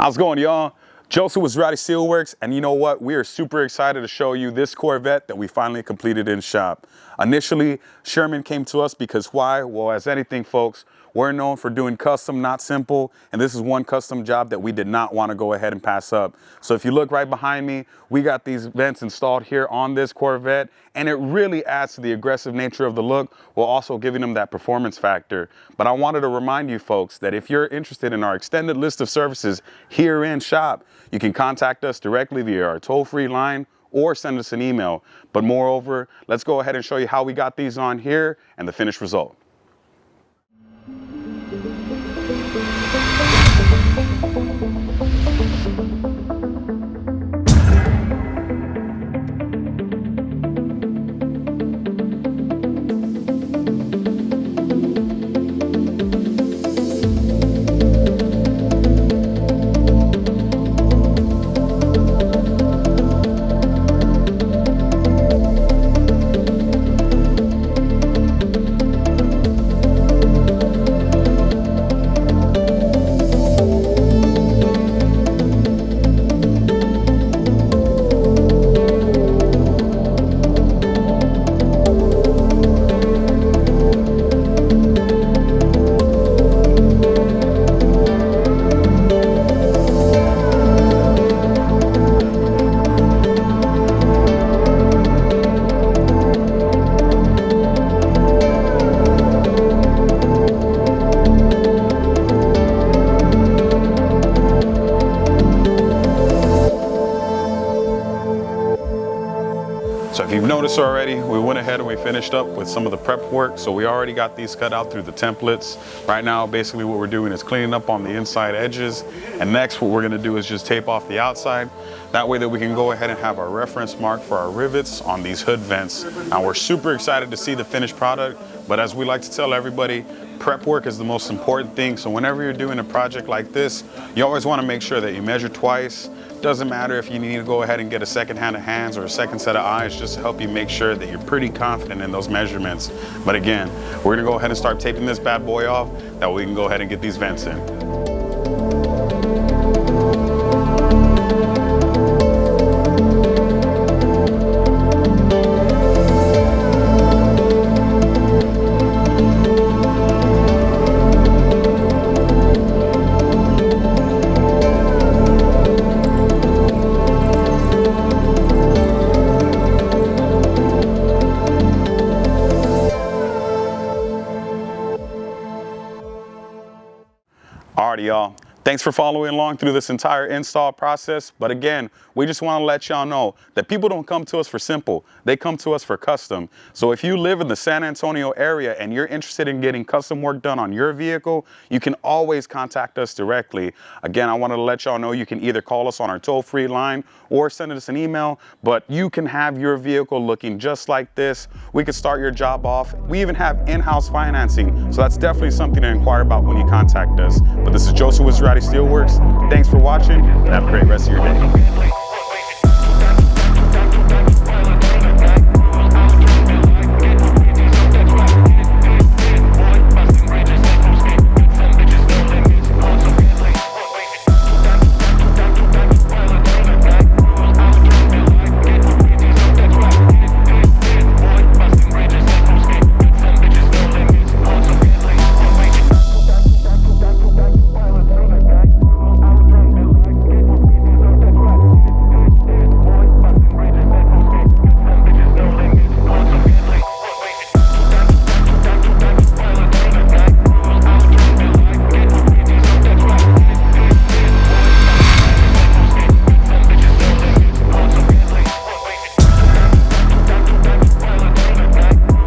How's it going, y'all? Joseph with Zarate Steelworks, and you know what? We are super excited to show you this Corvette that we finally completed in shop. Initially, Sherman came to us because why? Well, as anything, folks, we're known for doing custom, not simple, and this is one custom job that we did not want to go ahead and pass up. So if you look right behind me, we got these vents installed here on this Corvette, and it really adds to the aggressive nature of the look while also giving them that performance factor. But I wanted to remind you folks that if you're interested in our extended list of services here in shop, you can contact us directly via our toll-free line or send us an email. But moreover, let's go ahead and show you how we got these on here and the finished result. So if you've noticed already, we went ahead and we finished up with some of the prep work. So we already got these cut out through the templates. Right now, basically what we're doing is cleaning up on the inside edges. And next, what we're gonna do is just tape off the outside. That way that we can go ahead and have our reference mark for our rivets on these hood vents. Now we're super excited to see the finished product, but as we like to tell everybody, prep work is the most important thing. So whenever you're doing a project like this, you always wanna make sure that you measure twice. Doesn't matter if you need to go ahead and get a second hand of hands or a second set of eyes, just to help you make sure that you're pretty confident in those measurements. But again, we're gonna go ahead and start taping this bad boy off, that way we can go ahead and get these vents in. Alrighty, y'all. Thanks for following along through this entire install process. But again, we just want to let y'all know that people don't come to us for simple. They come to us for custom. So if you live in the San Antonio area and you're interested in getting custom work done on your vehicle, you can always contact us directly. Again, I wanted to let y'all know you can either call us on our toll-free line or send us an email, but you can have your vehicle looking just like this. We can start your job off. We even have in-house financing. So that's definitely something to inquire about when you contact us. But this is Joseph with Zarate Steelworks. Thanks for watching and have a great rest of your day.